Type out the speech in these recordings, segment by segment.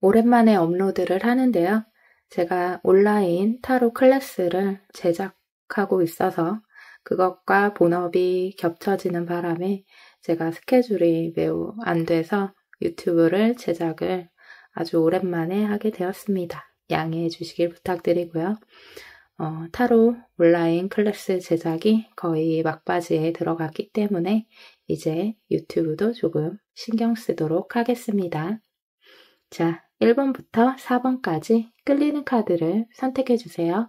오랜만에 업로드를 하는데요. 제가 온라인 타로 클래스를 제작하고 있어서 그것과 본업이 겹쳐지는 바람에 제가 스케줄이 매우 안 돼서 유튜브를 제작을 아주 오랜만에 하게 되었습니다. 양해해 주시길 부탁드리고요. 타로 온라인 클래스 제작이 거의 막바지에 들어갔기 때문에 이제 유튜브도 조금 신경 쓰도록 하겠습니다. 자, 1번부터 4번까지 끌리는 카드를 선택해 주세요.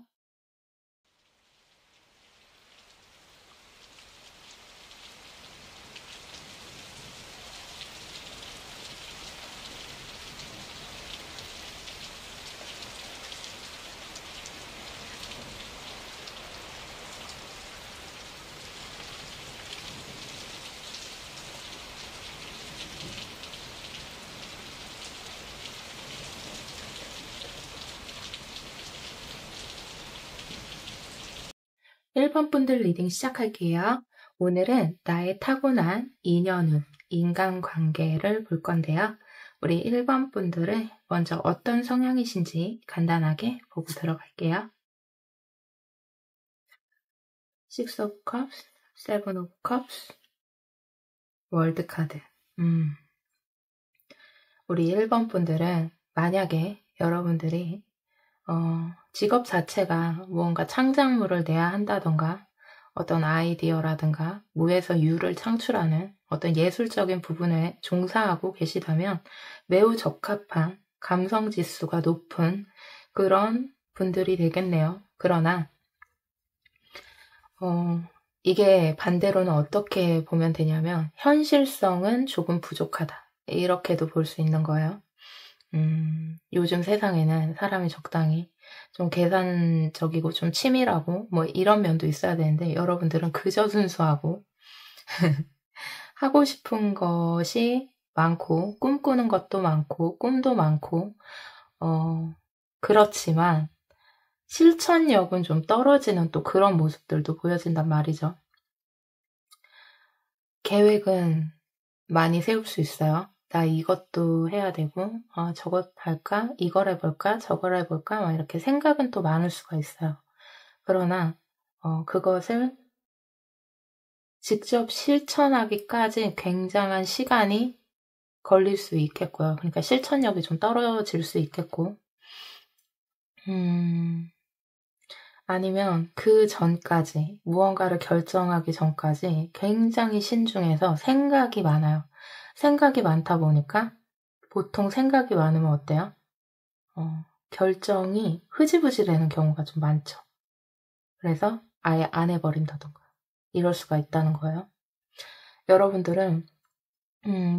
일 번 분들 리딩 시작할게요. 오늘은 나의 타고난 인연운, 인간관계를 볼 건데요. 우리 1번 분들은 먼저 어떤 성향이신지 간단하게 보고 들어갈게요. Six of Cups, Seven of Cups, 월드 카드. 우리 1번 분들은 만약에 여러분들이 직업 자체가 무언가 창작물을 내야 한다던가 어떤 아이디어라든가 무에서 유를 창출하는 어떤 예술적인 부분에 종사하고 계시다면 매우 적합한 감성 지수가 높은 그런 분들이 되겠네요. 그러나 이게 반대로는 어떻게 보면 되냐면 현실성은 조금 부족하다. 이렇게도 볼 수 있는 거예요. 요즘 세상에는 사람이 적당히 좀 계산적이고 좀 치밀하고 뭐 이런 면도 있어야 되는데 여러분들은 그저 순수하고 하고 싶은 것이 많고 꿈꾸는 것도 많고 꿈도 많고 그렇지만 실천력은 좀 떨어지는 또 그런 모습들도 보여진단 말이죠. 계획은 많이 세울 수 있어요. 나 이것도 해야 되고 저것 할까? 이걸 해볼까? 저걸 해볼까? 막 이렇게 생각은 또 많을 수가 있어요. 그러나 그것을 직접 실천하기까지 굉장한 시간이 걸릴 수 있겠고요. 그러니까 실천력이 좀 떨어질 수 있겠고 아니면 그 전까지 무언가를 결정하기 전까지 굉장히 신중해서 생각이 많아요. 생각이 많다 보니까 보통 생각이 많으면 어때요? 결정이 흐지부지 되는 경우가 좀 많죠. 그래서 아예 안 해버린다던가 이럴 수가 있다는 거예요. 여러분들은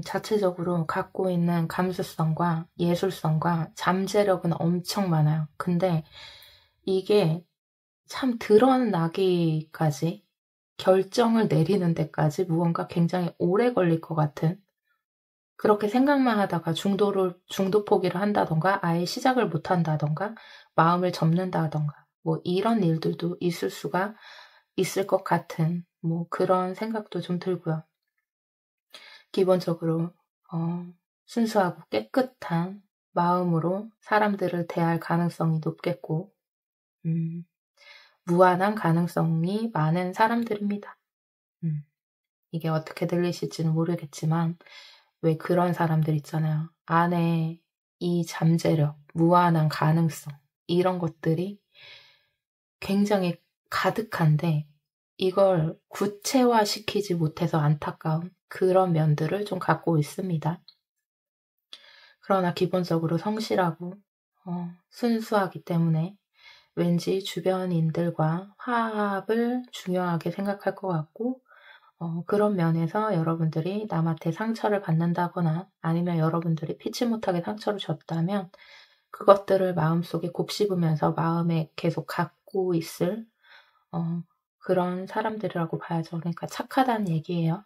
자체적으로 갖고 있는 감수성과 예술성과 잠재력은 엄청 많아요. 근데 이게 참 드러나기까지 결정을 내리는 데까지 무언가 굉장히 오래 걸릴 것 같은 그렇게 생각만 하다가 중도 포기를 한다던가 아예 시작을 못 한다던가 마음을 접는다던가 뭐 이런 일들도 있을 수가 있을 것 같은 뭐 그런 생각도 좀 들고요. 기본적으로 순수하고 깨끗한 마음으로 사람들을 대할 가능성이 높겠고 무한한 가능성이 많은 사람들입니다. 이게 어떻게 들리실지는 모르겠지만 왜 그런 사람들 있잖아요. 안에 이 잠재력, 무한한 가능성 이런 것들이 굉장히 가득한데 이걸 구체화시키지 못해서 안타까운 그런 면들을 좀 갖고 있습니다. 그러나 기본적으로 성실하고 순수하기 때문에 왠지 주변인들과 화합을 중요하게 생각할 것 같고 그런 면에서 여러분들이 남한테 상처를 받는다거나 아니면 여러분들이 피치 못하게 상처를 줬다면 그것들을 마음속에 곱씹으면서 마음에 계속 갖고 있을 그런 사람들이라고 봐야죠. 그러니까 착하다는 얘기예요.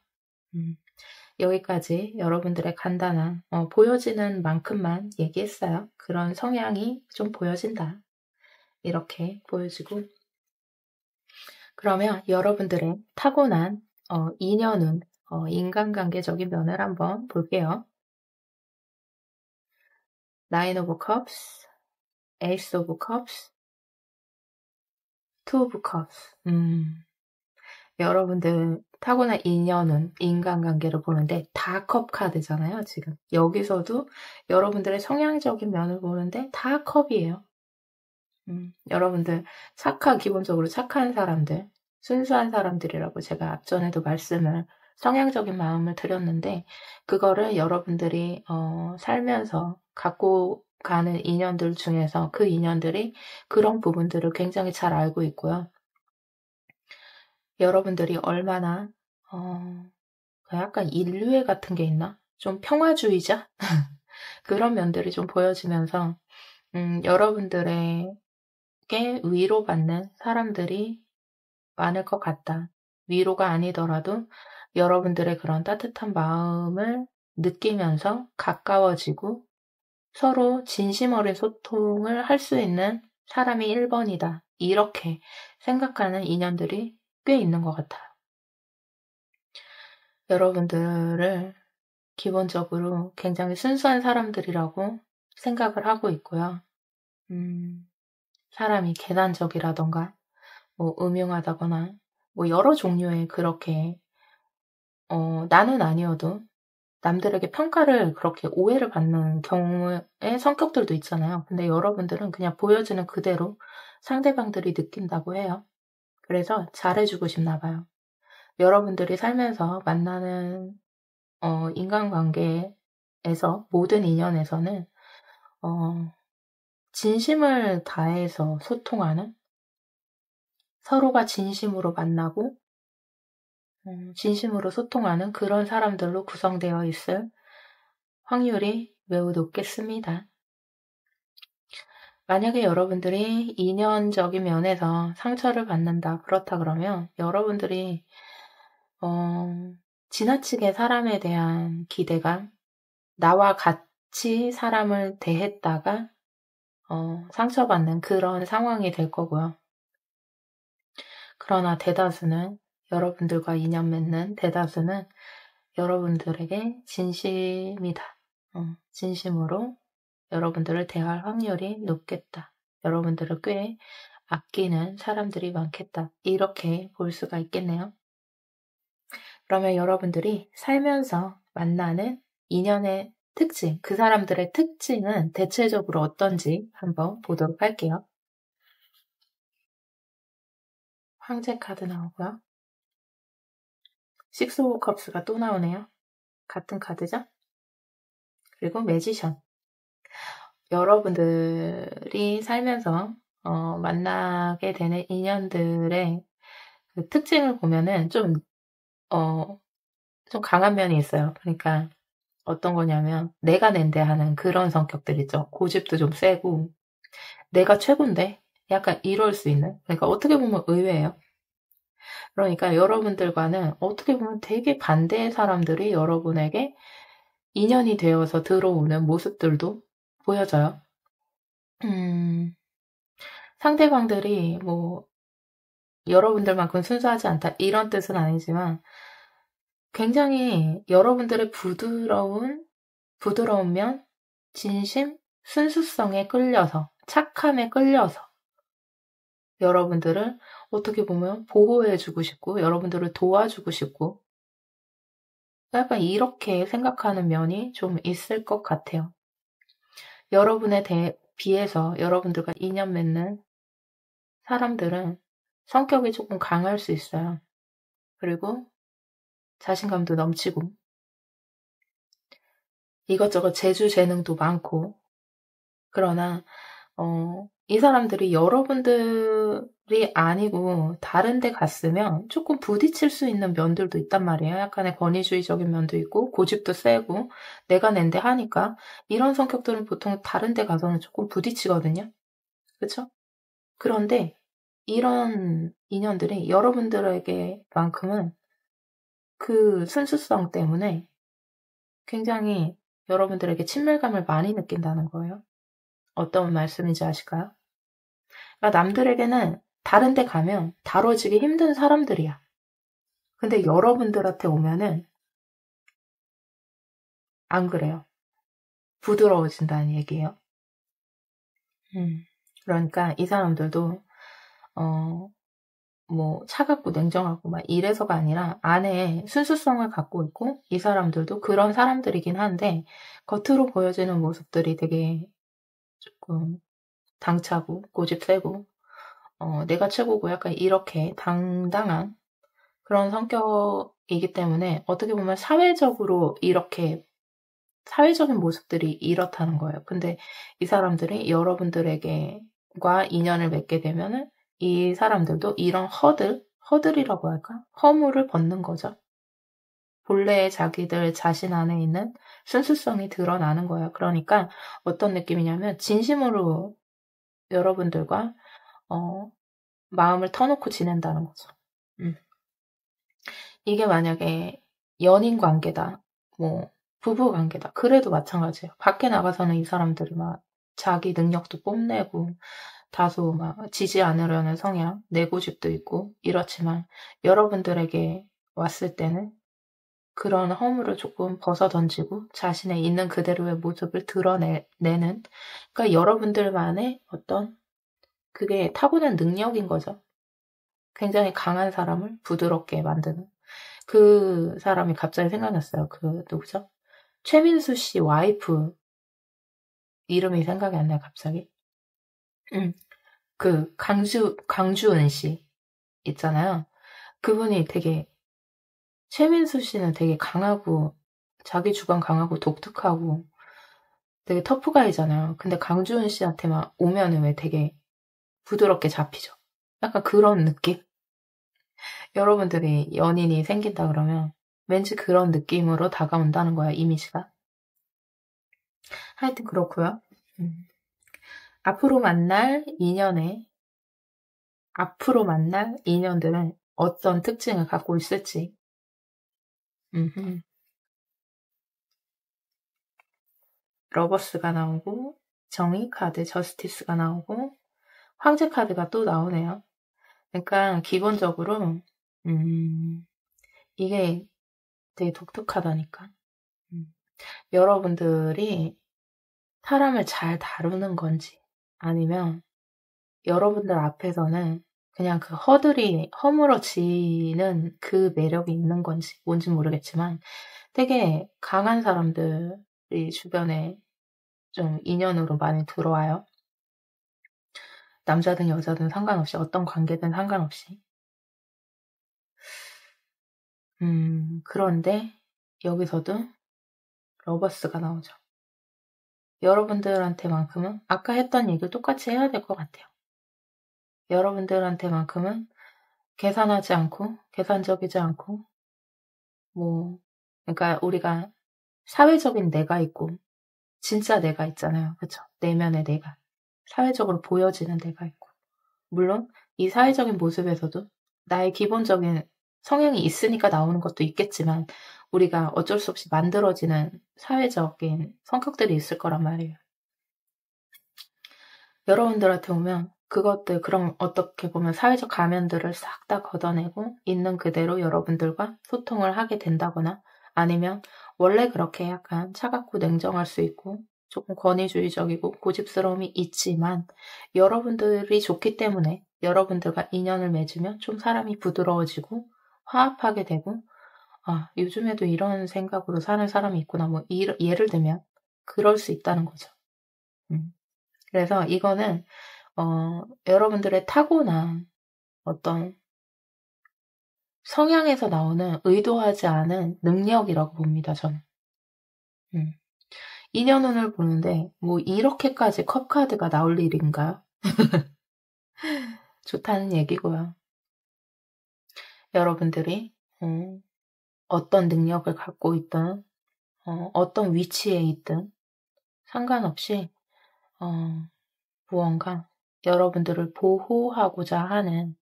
여기까지 여러분들의 간단한 보여지는 만큼만 얘기했어요. 그런 성향이 좀 보여진다. 이렇게 보여지고 그러면 여러분들의 타고난 인연은 인간관계적인 면을 한번 볼게요. Nine of Cups, Ace of Cups, Two of Cups. 여러분들 타고난 인연은 인간관계를 보는데 다 컵 카드잖아요, 지금. 여기서도 여러분들의 성향적인 면을 보는데 다 컵이에요. 여러분들 기본적으로 착한 사람들, 순수한 사람들이라고 제가 앞전에도 성향적인 마음을 드렸는데, 그거를 여러분들이 살면서 갖고 가는 인연들 중에서 그 인연들이 그런 부분들을 굉장히 잘 알고 있고요. 여러분들이 얼마나 약간 인류애 같은 게 있나? 좀 평화주의자? 그런 면들이 좀 보여지면서 여러분들에게 위로받는 사람들이 많을 것 같다. 위로가 아니더라도 여러분들의 그런 따뜻한 마음을 느끼면서 가까워지고 서로 진심 어린 소통을 할 수 있는 사람이 1번이다. 이렇게 생각하는 인연들이 꽤 있는 것 같아요. 여러분들을 기본적으로 굉장히 순수한 사람들이라고 생각을 하고 있고요. 사람이 계산적이라던가 뭐 음흉하다거나 뭐 여러 종류의 그렇게 나는 아니어도 남들에게 평가를 그렇게 오해를 받는 경우의 성격들도 있잖아요. 근데 여러분들은 그냥 보여지는 그대로 상대방들이 느낀다고 해요. 그래서 잘해주고 싶나 봐요. 여러분들이 살면서 만나는 인간관계에서 모든 인연에서는 진심을 다해서 소통하는, 서로가 진심으로 만나고 진심으로 소통하는 그런 사람들로 구성되어 있을 확률이 매우 높겠습니다. 만약에 여러분들이 인연적인 면에서 상처를 받는다, 그렇다 그러면 여러분들이 지나치게 사람에 대한 기대감, 나와 같이 사람을 대했다가 상처받는 그런 상황이 될 거고요. 그러나 여러분들과 인연 맺는 대다수는 여러분들에게 진심이다. 진심으로 여러분들을 대할 확률이 높겠다. 여러분들을 꽤 아끼는 사람들이 많겠다. 이렇게 볼 수가 있겠네요. 그러면 여러분들이 살면서 만나는 인연의 특징, 그 사람들의 특징은 대체적으로 어떤지 한번 보도록 할게요. 황제 카드 나오고요. 식스 오브 컵스가 또 나오네요. 같은 카드죠? 그리고 매지션. 여러분들이 살면서 만나게 되는 인연들의 그 특징을 보면은 좀 강한 면이 있어요. 그러니까 어떤 거냐면 내가 낸데 하는 그런 성격들 있죠. 고집도 좀 세고 내가 최고인데 약간 이럴 수 있는. 그러니까 어떻게 보면 의외예요. 그러니까 여러분들과는 어떻게 보면 되게 반대의 사람들이 여러분에게 인연이 되어서 들어오는 모습들도 보여져요. 상대방들이 뭐 여러분들만큼 순수하지 않다 이런 뜻은 아니지만 굉장히 여러분들의 부드러운 면, 진심, 순수성에 끌려서, 착함에 끌려서 여러분들을 어떻게 보면 보호해주고 싶고 여러분들을 도와주고 싶고 약간 이렇게 생각하는 면이 좀 있을 것 같아요. 여러분에 비해서 여러분들과 인연 맺는 사람들은 성격이 조금 강할 수 있어요. 그리고 자신감도 넘치고 이것저것 재주 재능도 많고 그러나 이 사람들이 여러분들이 아니고 다른 데 갔으면 조금 부딪힐 수 있는 면들도 있단 말이에요. 약간의 권위주의적인 면도 있고 고집도 세고 내가 낸데 하니까 이런 성격들은 보통 다른 데 가서는 조금 부딪히거든요. 그렇죠? 그런데 이런 인연들이 여러분들에게만큼은 그 순수성 때문에 굉장히 여러분들에게 친밀감을 많이 느낀다는 거예요. 어떤 말씀인지 아실까요? 그러니까 남들에게는 다른 데 가면 다뤄지기 힘든 사람들이야. 근데 여러분들한테 오면은 안 그래요. 부드러워진다는 얘기예요. 그러니까 이 사람들도 뭐 차갑고 냉정하고 막 이래서가 아니라 안에 순수성을 갖고 있고, 이 사람들도 그런 사람들이긴 한데 겉으로 보여지는 모습들이 되게 조금 당차고 고집 세고 내가 최고고 약간 이렇게 당당한 그런 성격이기 때문에 어떻게 보면 사회적인 모습들이 이렇다는 거예요. 근데 이 사람들이 여러분들에게과 인연을 맺게 되면은 이 사람들도 이런 허들이라고 할까? 허물을 벗는 거죠. 본래의 자기들 자신 안에 있는 순수성이 드러나는 거예요. 그러니까 어떤 느낌이냐면 진심으로 여러분들과 마음을 터놓고 지낸다는 거죠. 이게 만약에 연인 관계다, 뭐 부부 관계다, 그래도 마찬가지예요. 밖에 나가서는 이 사람들이 막 자기 능력도 뽐내고 다소 막 지지 않으려는 성향, 내고집도 있고 이렇지만 여러분들에게 왔을 때는 그런 허물을 조금 벗어던지고 자신의 있는 그대로의 모습을 드러내는, 그러니까 여러분들만의 어떤 그게 타고난 능력인 거죠. 굉장히 강한 사람을 부드럽게 만드는. 그 사람이 갑자기 생각났어요. 그 누구죠? 최민수 씨 와이프 이름이 생각이 안 나요, 갑자기. 그 강주은 씨 있잖아요. 그분이 되게, 최민수 씨는 되게 강하고 자기 주관 강하고 독특하고 되게 터프가이잖아요. 근데 강주은 씨한테만 오면은 왜 되게 부드럽게 잡히죠. 약간 그런 느낌? 여러분들이 연인이 생긴다 그러면 왠지 그런 느낌으로 다가온다는 거야, 이미지가. 하여튼 그렇고요. 앞으로 만날 인연들은 어떤 특징을 갖고 있을지. 러버스가 나오고, 정의 카드, 저스티스가 나오고, 황제 카드가 또 나오네요. 그러니까 기본적으로 이게 되게 독특하다니까. 여러분들이 사람을 잘 다루는 건지, 아니면 여러분들 앞에서는 그냥 그 허물어지는 그 매력이 있는 건지 뭔진 모르겠지만 되게 강한 사람들이 주변에 좀 인연으로 많이 들어와요. 남자든 여자든 상관없이, 어떤 관계든 상관없이. 그런데 여기서도 러버스가 나오죠. 여러분들한테만큼은 아까 했던 얘기를 똑같이 해야 될 것 같아요. 여러분들한테만큼은 계산하지 않고, 계산적이지 않고, 그러니까 우리가 사회적인 내가 있고, 진짜 내가 있잖아요. 그쵸? 내면의 내가. 사회적으로 보여지는 내가 있고. 물론, 이 사회적인 모습에서도 나의 기본적인 성향이 있으니까 나오는 것도 있겠지만, 우리가 어쩔 수 없이 만들어지는 사회적인 성격들이 있을 거란 말이에요. 여러분들한테 오면 그럼 어떻게 보면 사회적 가면들을 싹 다 걷어내고 있는 그대로 여러분들과 소통을 하게 된다거나, 아니면 원래 그렇게 약간 차갑고 냉정할 수 있고 조금 권위주의적이고 고집스러움이 있지만 여러분들이 좋기 때문에 여러분들과 인연을 맺으면 좀 사람이 부드러워지고 화합하게 되고, 아, 요즘에도 이런 생각으로 사는 사람이 있구나, 뭐 예를 들면 그럴 수 있다는 거죠. 그래서 이거는 여러분들의 타고난 어떤 성향에서 나오는 의도하지 않은 능력이라고 봅니다, 저는. 인연운을 보는데 뭐 이렇게까지 컵카드가 나올 일인가요? 좋다는 얘기고요. 여러분들이 어떤 능력을 갖고 있든 어떤 위치에 있든 상관없이 무언가 여러분들을 보호하고자 하는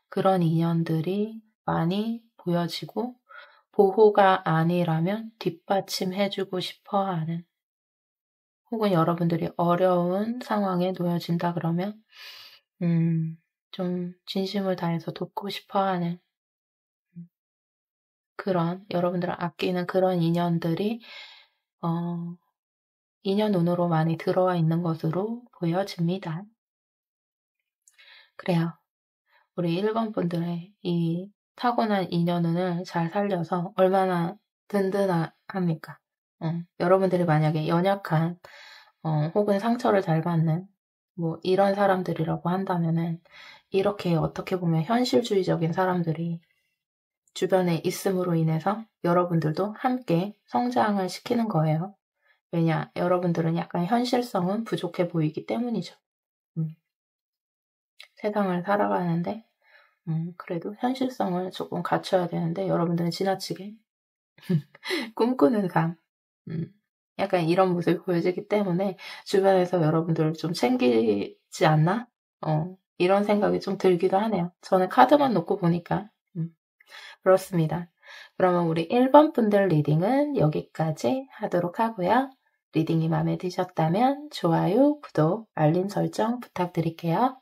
그런 인연들이 많이 보여지고, 보호가 아니라면 뒷받침해주고 싶어 하는, 혹은 여러분들이 어려운 상황에 놓여진다 그러면 좀 진심을 다해서 돕고 싶어 하는 그런, 여러분들을 아끼는 그런 인연들이 인연운으로 많이 들어와 있는 것으로 보여집니다. 그래요. 우리 1번 분들의 이 타고난 인연운을 잘 살려서 얼마나 든든합니까? 여러분들이 만약에 연약한 혹은 상처를 잘 받는 뭐 이런 사람들이라고 한다면은 이렇게 어떻게 보면 현실주의적인 사람들이 주변에 있음으로 인해서 여러분들도 함께 성장을 시키는 거예요. 왜냐? 여러분들은 약간 현실성은 부족해 보이기 때문이죠. 세상을 살아가는데 그래도 현실성을 조금 갖춰야 되는데 여러분들은 지나치게 꿈꾸는 감 약간 이런 모습이 보여지기 때문에 주변에서 여러분들을 좀 챙기지 않나? 이런 생각이 좀 들기도 하네요. 저는 카드만 놓고 보니까 그렇습니다. 그러면 우리 1번 분들 리딩은 여기까지 하도록 하고요. 리딩이 마음에 드셨다면 좋아요, 구독, 알림 설정 부탁드릴게요.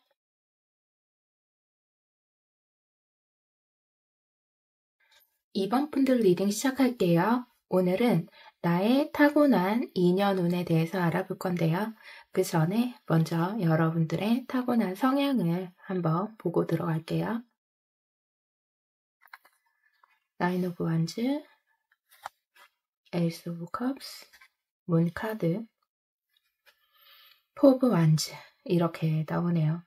2번 분들 리딩 시작할게요. 오늘은 나의 타고난 인연운에 대해서 알아볼 건데요. 그 전에 먼저 여러분들의 타고난 성향을 한번 보고 들어갈게요. 나인 오브 완즈, 에이스 오브 컵스, 문 카드, 포브 완즈 이렇게 나오네요.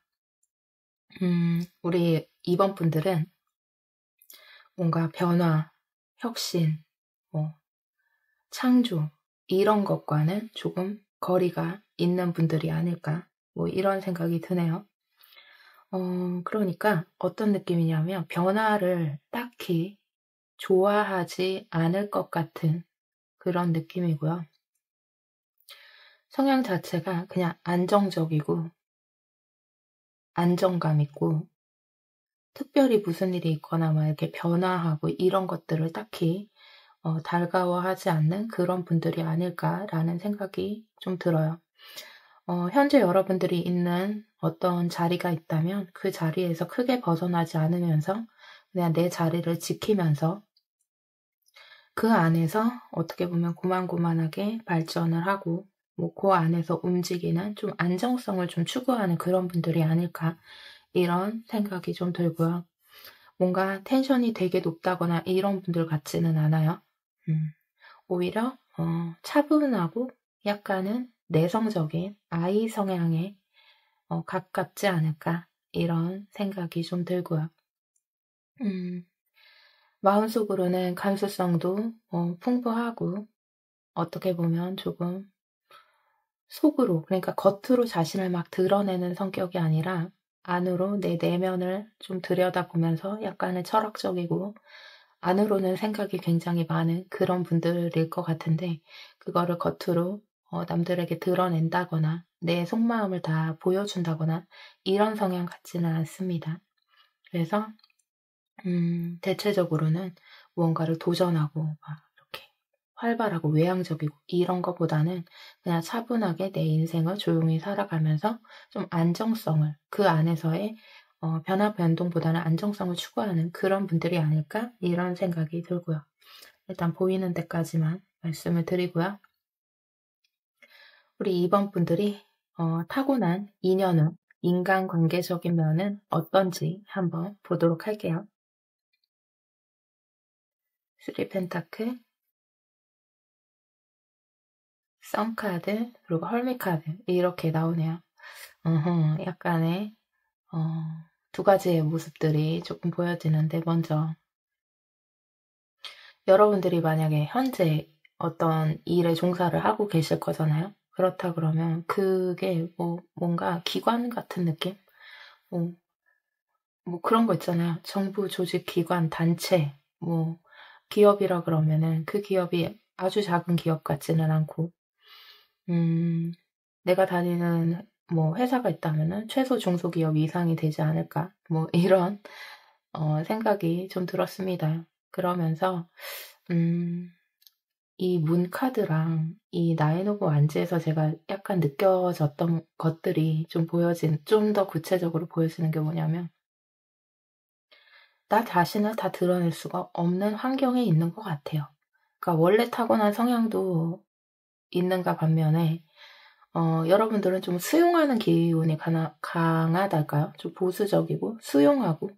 우리 2번 분들은 뭔가 변화, 혁신, 창조 이런 것과는 조금 거리가 있는 분들이 아닐까 이런 생각이 드네요. 그러니까 어떤 느낌이냐면 변화를 딱히 좋아하지 않을 것 같은 그런 느낌이고요. 성향 자체가 그냥 안정적이고 안정감 있고 특별히 무슨 일이 있거나 막 이렇게 변화하고 이런 것들을 딱히 달가워하지 않는 그런 분들이 아닐까라는 생각이 좀 들어요. 현재 여러분들이 있는 어떤 자리가 있다면 그 자리에서 크게 벗어나지 않으면서 그냥 내 자리를 지키면서 그 안에서 어떻게 보면 고만고만하게 발전을 하고 그 안에서 움직이는 좀 안정성을 좀 추구하는 그런 분들이 아닐까 이런 생각이 좀 들고요. 뭔가 텐션이 되게 높다거나 이런 분들 같지는 않아요. 오히려 차분하고 약간은 내성적인 아이 성향에 가깝지 않을까 이런 생각이 좀 들고요. 마음속으로는 감수성도 풍부하고 어떻게 보면 조금 속으로 그러니까 겉으로 자신을 막 드러내는 성격이 아니라 안으로 내 내면을 좀 들여다보면서 약간은 철학적이고 안으로는 생각이 굉장히 많은 그런 분들일 것 같은데 그거를 겉으로 남들에게 드러낸다거나 내 속마음을 다 보여준다거나 이런 성향 같지는 않습니다. 그래서 대체적으로는 무언가를 도전하고 막 이렇게 활발하고 외향적이고 이런 것보다는 그냥 차분하게 내 인생을 조용히 살아가면서 좀 안정성을 그 안에서의 변화 변동보다는 안정성을 추구하는 그런 분들이 아닐까 이런 생각이 들고요. 일단 보이는 데까지만 말씀을 드리고요. 우리 2번 분들이 타고난 인연운, 인간관계적인 면은 어떤지 한번 보도록 할게요. 3 펜타클, 썬 카드, 그리고 헐밋 카드 이렇게 나오네요. 약간의 두 가지의 모습들이 조금 보여지는데 먼저 여러분들이 만약에 현재 어떤 일에 종사를 하고 계실 거잖아요. 그렇다 그러면 그게 뭔가 기관 같은 느낌? 그런 거 있잖아요. 정부 조직 기관 단체 기업이라 그러면은 그 기업이 아주 작은 기업 같지는 않고 내가 다니는 회사가 있다면은 최소 중소기업 이상이 되지 않을까 이런 생각이 좀 들었습니다. 그러면서 이 문 카드랑 이 나인 오브 완즈에서 제가 약간 느껴졌던 것들이 좀 더 구체적으로 보여지는 게 뭐냐면 나 자신을 다 드러낼 수가 없는 환경에 있는 것 같아요. 그러니까 원래 타고난 성향도 있는가 반면에 여러분들은 좀 수용하는 기운이 강하달까요? 좀 보수적이고 수용하고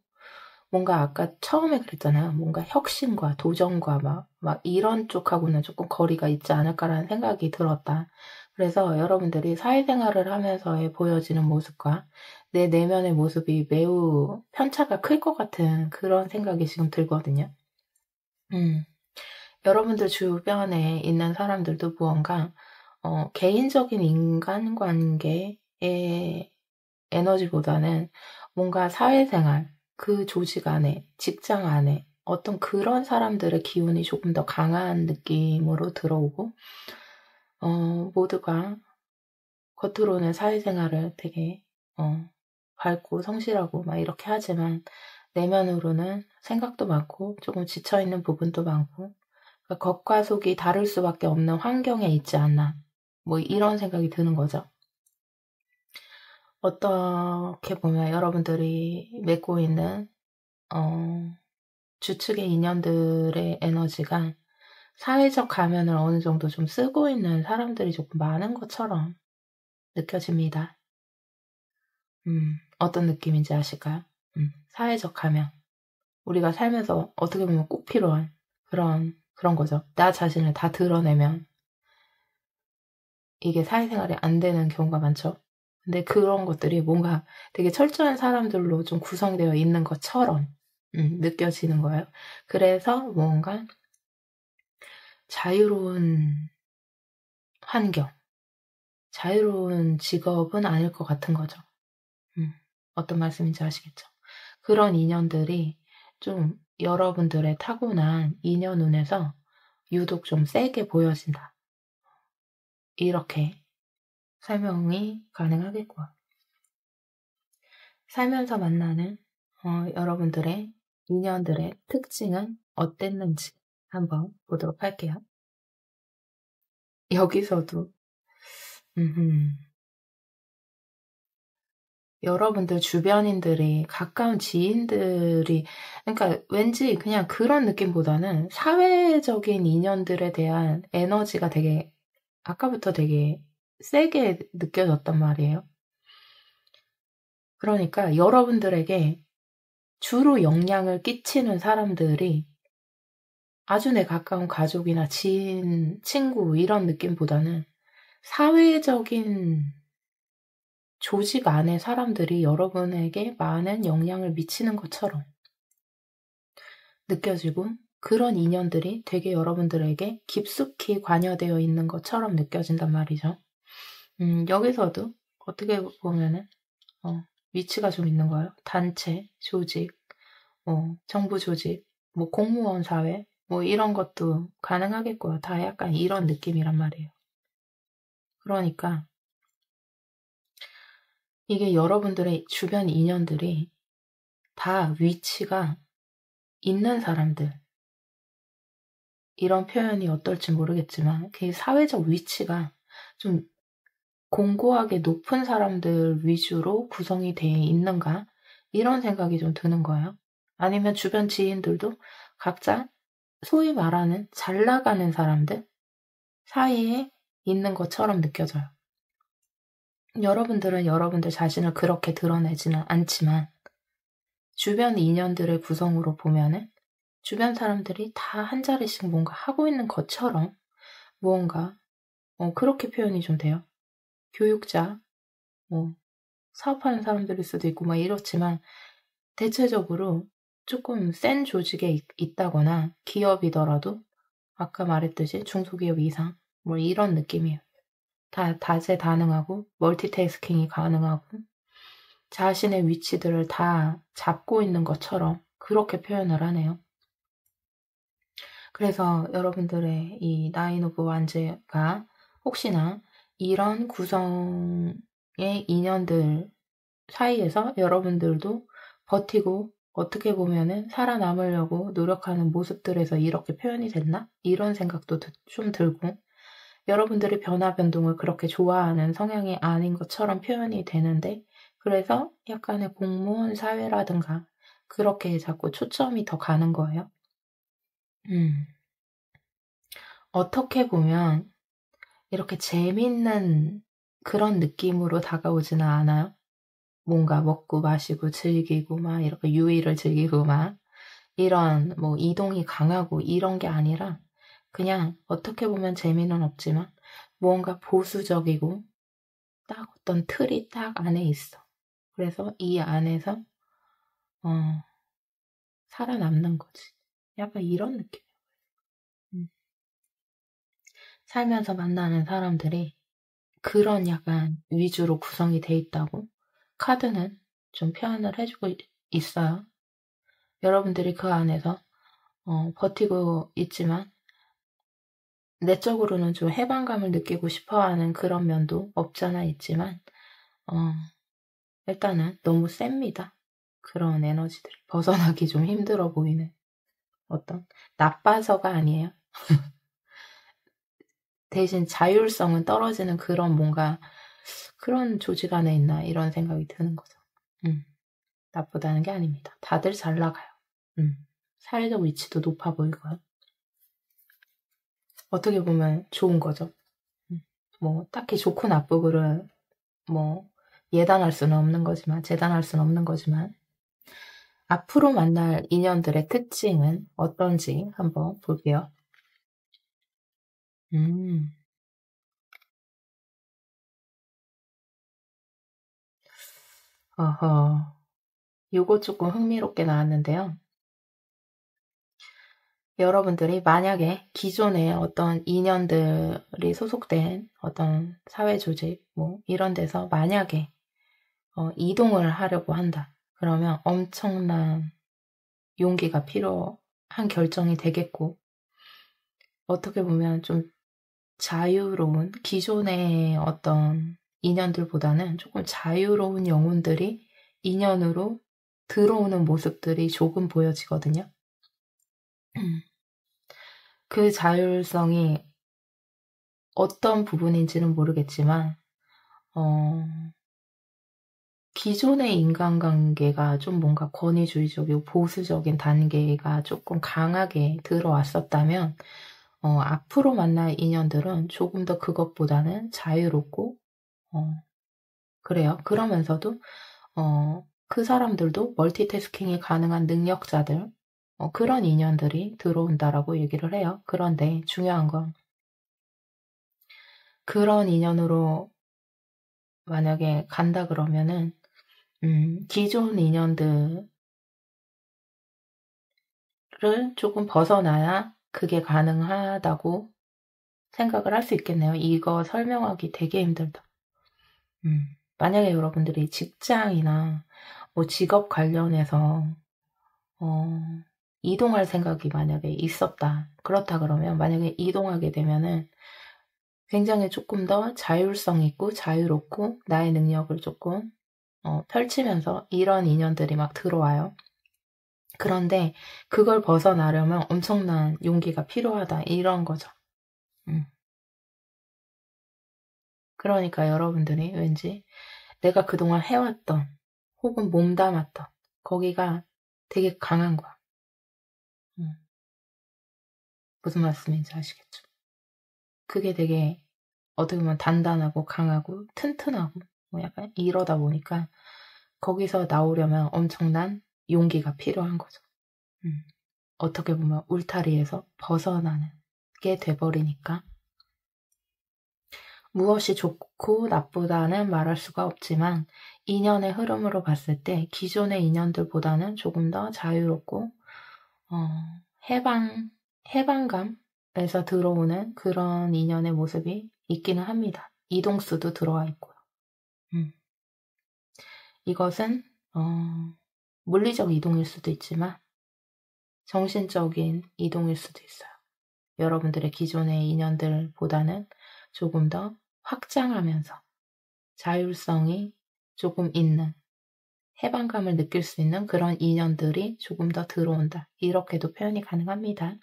뭔가 아까 처음에 그랬잖아요. 뭔가 혁신과 도전과 막 이런 쪽하고는 조금 거리가 있지 않을까라는 생각이 들었다. 그래서 여러분들이 사회생활을 하면서의 보여지는 모습과 내 내면의 모습이 매우 편차가 클 것 같은 그런 생각이 지금 들거든요. 여러분들 주변에 있는 사람들도 무언가 개인적인 인간관계의 에너지보다는 뭔가 사회생활, 그 조직 안에, 직장 안에 어떤 그런 사람들의 기운이 조금 더 강한 느낌으로 들어오고 모두가 겉으로는 사회생활을 되게 밝고 성실하고 막 이렇게 하지만 내면으로는 생각도 많고 조금 지쳐있는 부분도 많고 그러니까 겉과 속이 다를 수밖에 없는 환경에 있지 않나 뭐 이런 생각이 드는 거죠. 어떻게 보면 여러분들이 맺고 있는 주축의 인연들의 에너지가 사회적 가면을 어느 정도 좀 쓰고 있는 사람들이 조금 많은 것처럼 느껴집니다. 어떤 느낌인지 아실까요? 사회적 가면. 우리가 살면서 어떻게 보면 꼭 필요한 그런 거죠. 나 자신을 다 드러내면 이게 사회생활이 안 되는 경우가 많죠. 근데 그런 것들이 뭔가 되게 철저한 사람들로 좀 구성되어 있는 것처럼 느껴지는 거예요. 그래서 뭔가 자유로운 환경, 자유로운 직업은 아닐 것 같은 거죠. 어떤 말씀인지 아시겠죠? 그런 인연들이 좀 여러분들의 타고난 인연운에서 유독 좀 세게 보여진다. 이렇게 설명이 가능하겠고요. 살면서 만나는 여러분들의 인연들의 특징은 어땠는지 한번 보도록 할게요. 여기서도 여러분들 주변인들이 가까운 지인들이 그러니까 왠지 그냥 그런 느낌보다는 사회적인 인연들에 대한 에너지가 되게 아까부터 되게 세게 느껴졌단 말이에요. 그러니까 여러분들에게 주로 영향을 끼치는 사람들이 아주 내 가까운 가족이나 지인, 친구 이런 느낌보다는 사회적인 조직 안의 사람들이 여러분에게 많은 영향을 미치는 것처럼 느껴지고 그런 인연들이 되게 여러분들에게 깊숙이 관여되어 있는 것처럼 느껴진단 말이죠. 여기서도 어떻게 보면은 위치가 좀 있는 거예요. 단체, 조직, 정부 조직, 뭐 공무원 사회, 뭐 이런 것도 가능하겠고요. 다 약간 이런 느낌이란 말이에요. 그러니까 이게 여러분들의 주변 인연들이 다 위치가 있는 사람들. 이런 표현이 어떨지 모르겠지만 그 사회적 위치가 좀 공고하게 높은 사람들 위주로 구성이 돼 있는가? 이런 생각이 좀 드는 거예요. 아니면 주변 지인들도 각자 소위 말하는 잘 나가는 사람들 사이에 있는 것처럼 느껴져요. 여러분들은 여러분들 자신을 그렇게 드러내지는 않지만 주변 인연들의 구성으로 보면은 주변 사람들이 다 한 자리씩 뭔가 하고 있는 것처럼 무언가 그렇게 표현이 좀 돼요. 교육자, 뭐 사업하는 사람들일 수도 있고 막 이렇지만 대체적으로 조금 센 조직에 있다거나 기업이더라도 아까 말했듯이 중소기업 이상 뭐 이런 느낌이에요. 다 다재다능하고 멀티태스킹이 가능하고 자신의 위치들을 다 잡고 있는 것처럼 그렇게 표현을 하네요. 그래서 여러분들의 이 나인 오브 완즈가 혹시나 이런 구성의 인연들 사이에서 여러분들도 버티고 어떻게 보면은 살아남으려고 노력하는 모습들에서 이렇게 표현이 됐나? 이런 생각도 좀 들고 여러분들이 변화 변동을 그렇게 좋아하는 성향이 아닌 것처럼 표현이 되는데 그래서 약간의 공무원 사회라든가 그렇게 자꾸 초점이 더 가는 거예요. 어떻게 보면 이렇게 재밌는 그런 느낌으로 다가오지는 않아요. 뭔가 먹고 마시고 즐기고 막 이렇게 유의를 즐기고 막 이런 뭐 이동이 강하고 이런 게 아니라 그냥 어떻게 보면 재미는 없지만 무언가 보수적이고 딱 어떤 틀이 딱 안에 있어. 그래서 이 안에서 살아남는 거지. 약간 이런 느낌. 살면서 만나는 사람들이 그런 약간 위주로 구성이 돼 있다고 카드는 좀 표현을 해주고 있어요. 여러분들이 그 안에서 버티고 있지만 내적으로는 좀 해방감을 느끼고 싶어하는 그런 면도 없잖아 있지만 일단은 너무 셉니다. 그런 에너지들이 벗어나기 좀 힘들어 보이는 어떤 나빠서가 아니에요. 대신 자율성은 떨어지는 그런 뭔가 그런 조직 안에 있나 이런 생각이 드는 거죠. 나쁘다는 게 아닙니다. 다들 잘 나가요. 사회적 위치도 높아 보이고요. 어떻게 보면 좋은 거죠. 뭐 딱히 좋고 나쁘고를 뭐 예단할 수는 없는 거지만 재단할 수는 없는 거지만 앞으로 만날 인연들의 특징은 어떤지 한번 볼게요. 어허, 요거 조금 흥미롭게 나왔는데요. 여러분들이 만약에 기존에 어떤 인연들이 소속된 어떤 사회 조직 뭐 이런 데서 만약에 이동을 하려고 한다. 그러면 엄청난 용기가 필요한 결정이 되겠고 어떻게 보면 좀 자유로운 기존의 어떤 인연들보다는 조금 자유로운 영혼들이 인연으로 들어오는 모습들이 조금 보여지거든요. 그 자율성이 어떤 부분인지는 모르겠지만 기존의 인간관계가 좀 뭔가 권위주의적이고 보수적인 단계가 조금 강하게 들어왔었다면 앞으로 만날 인연들은 조금 더 그것보다는 자유롭고 그래요. 그러면서도 그 사람들도 멀티태스킹이 가능한 능력자들 그런 인연들이 들어온다라고 얘기를 해요. 그런데 중요한 건 그런 인연으로 만약에 간다 그러면은 기존 인연들을 조금 벗어나야 그게 가능하다고 생각을 할 수 있겠네요. 이거 설명하기 되게 힘들다. 만약에 여러분들이 직장이나 뭐 직업 관련해서 이동할 생각이 만약에 있었다. 그렇다 그러면 만약에 이동하게 되면은 굉장히 조금 더 자율성 있고 자유롭고 나의 능력을 조금 펼치면서 이런 인연들이 막 들어와요. 그런데 그걸 벗어나려면 엄청난 용기가 필요하다. 이런 거죠. 그러니까 여러분들이 왠지 내가 그동안 해왔던 혹은 몸담았던 거기가 되게 강한 거야. 무슨 말씀인지 아시겠죠? 그게 되게 어떻게 보면 단단하고 강하고 튼튼하고 뭐 약간 이러다 보니까 거기서 나오려면 엄청난 용기가 필요한 거죠. 어떻게 보면 울타리에서 벗어나는 게 돼버리니까 무엇이 좋고 나쁘다는 말할 수가 없지만 인연의 흐름으로 봤을 때 기존의 인연들보다는 조금 더 자유롭고 해방감에서 들어오는 그런 인연의 모습이 있기는 합니다. 이동수도 들어와 있고요. 이것은 물리적 이동일 수도 있지만 정신적인 이동일 수도 있어요. 여러분들의 기존의 인연들보다는 조금 더 확장하면서 자율성이 조금 있는 해방감을 느낄 수 있는 그런 인연들이 조금 더 들어온다. 이렇게도 표현이 가능합니다.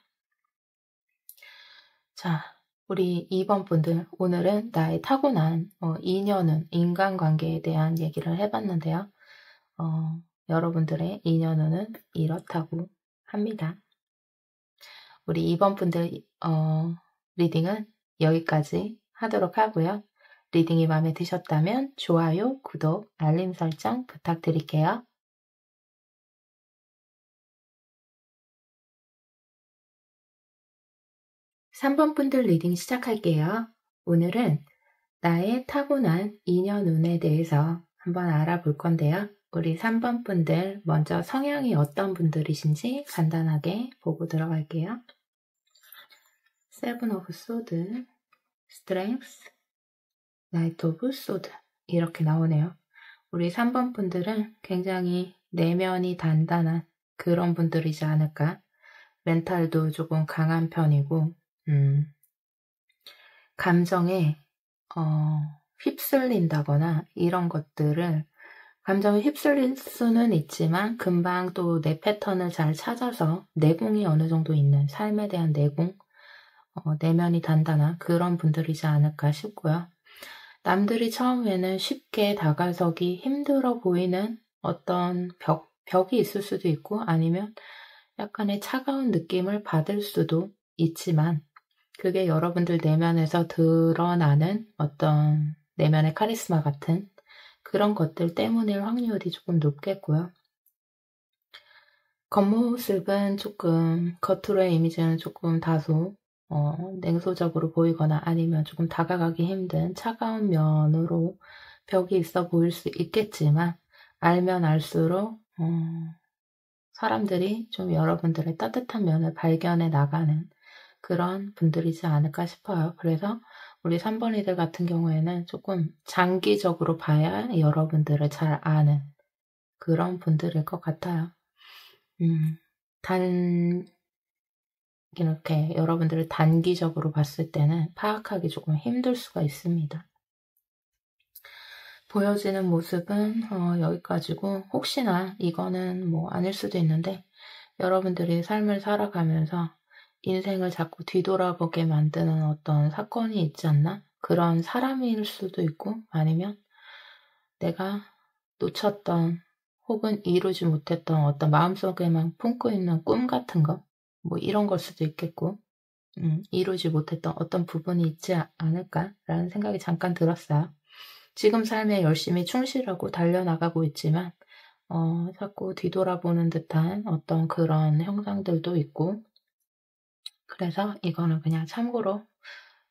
자, 우리 2번 분들 오늘은 나의 타고난 인연운, 인간관계에 대한 얘기를 해봤는데요. 여러분들의 인연운은 이렇다고 합니다. 우리 2번 분들 리딩은 여기까지 하도록 하고요. 리딩이 마음에 드셨다면 좋아요, 구독, 알림 설정 부탁드릴게요. 3번 분들 리딩 시작할게요. 오늘은 나의 타고난 인연운에 대해서 한번 알아볼 건데요. 우리 3번 분들 먼저 성향이 어떤 분들이신지 간단하게 보고 들어갈게요. 세븐 오브 소드, 스트렝스, 나이트 오브 소드 이렇게 나오네요. 우리 3번 분들은 굉장히 내면이 단단한 그런 분들이지 않을까. 멘탈도 조금 강한 편이고 감정에 휩쓸린다거나 이런 것들을 감정에 휩쓸릴 수는 있지만 금방 또 내 패턴을 잘 찾아서 내공이 어느 정도 있는 삶에 대한 내공, 내면이 단단한 그런 분들이지 않을까 싶고요. 남들이 처음에는 쉽게 다가서기 힘들어 보이는 어떤 벽이 있을 수도 있고 아니면 약간의 차가운 느낌을 받을 수도 있지만 그게 여러분들 내면에서 드러나는 어떤 내면의 카리스마 같은 그런 것들 때문일 확률이 조금 높겠고요. 겉모습은 조금, 겉으로의 이미지는 조금 다소 냉소적으로 보이거나 아니면 조금 다가가기 힘든 차가운 면으로 벽이 있어 보일 수 있겠지만 알면 알수록 사람들이 좀 여러분들의 따뜻한 면을 발견해 나가는 그런 분들이지 않을까 싶어요. 그래서 우리 3번이들 같은 경우에는 조금 장기적으로 봐야 여러분들을 잘 아는 그런 분들일 것 같아요. 이렇게 여러분들을 단기적으로 봤을 때는 파악하기 조금 힘들 수가 있습니다. 보여지는 모습은 여기까지고 혹시나 이거는 뭐 아닐 수도 있는데 여러분들이 삶을 살아가면서 인생을 자꾸 뒤돌아보게 만드는 어떤 사건이 있지 않나? 그런 사람일 수도 있고 아니면 내가 놓쳤던 혹은 이루지 못했던 어떤 마음속에만 품고 있는 꿈 같은 거 뭐 이런 걸 수도 있겠고 이루지 못했던 어떤 부분이 있지 않을까라는 생각이 잠깐 들었어요. 지금 삶에 열심히 충실하고 달려나가고 있지만 자꾸 뒤돌아보는 듯한 어떤 그런 형상들도 있고 그래서 이거는 그냥 참고로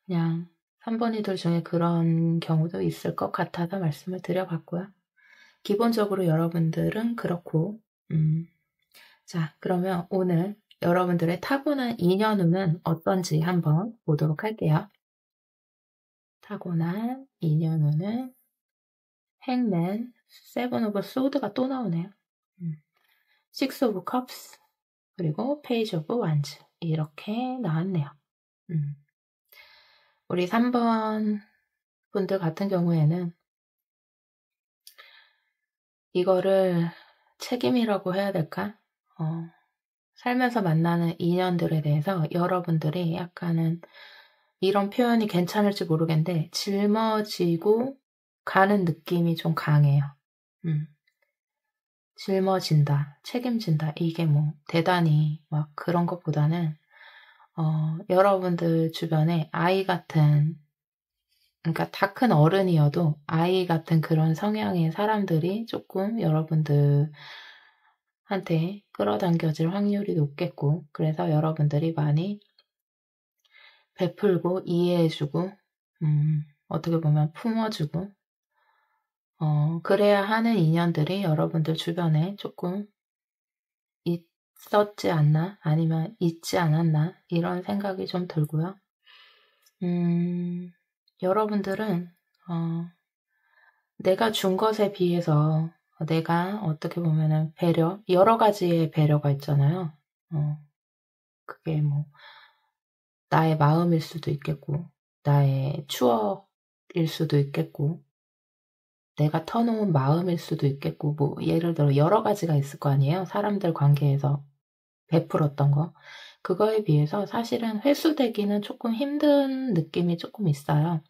그냥 3번이들 중에 그런 경우도 있을 것 같아서 말씀을 드려봤고요. 기본적으로 여러분들은 그렇고 자 그러면 오늘 여러분들의 타고난 인연운은 어떤지 한번 보도록 할게요. 타고난 인연운은 행맨, 세븐 오브 소드가 또 나오네요. 식스 오브 컵스, 그리고 페이지 오브 완즈 이렇게 나왔네요. 우리 3번 분들 같은 경우에는 이거를 책임이라고 해야 될까? 살면서 만나는 인연들에 대해서 여러분들이 약간은 이런 표현이 괜찮을지 모르겠는데 짊어지고 가는 느낌이 좀 강해요. 짊어진다, 책임진다 이게 뭐 대단히 막 그런 것보다는 여러분들 주변에 아이 같은 그러니까 다 큰 어른이어도 아이 같은 그런 성향의 사람들이 조금 여러분들한테 끌어당겨질 확률이 높겠고 그래서 여러분들이 많이 베풀고 이해해주고 어떻게 보면 품어주고 그래야 하는 인연들이 여러분들 주변에 조금 있었지 않나 아니면 있지 않았나 이런 생각이 좀 들고요. 여러분들은 내가 준 것에 비해서 내가 어떻게 보면은 배려, 여러 가지의 배려가 있잖아요. 그게 뭐 나의 마음일 수도 있겠고 나의 추억일 수도 있겠고 내가 터놓은 마음일 수도 있겠고 뭐 예를 들어 여러 가지가 있을 거 아니에요. 사람들 관계에서 베풀었던 거. 그거에 비해서 사실은 회수되기는 조금 힘든 느낌이 조금 있어요.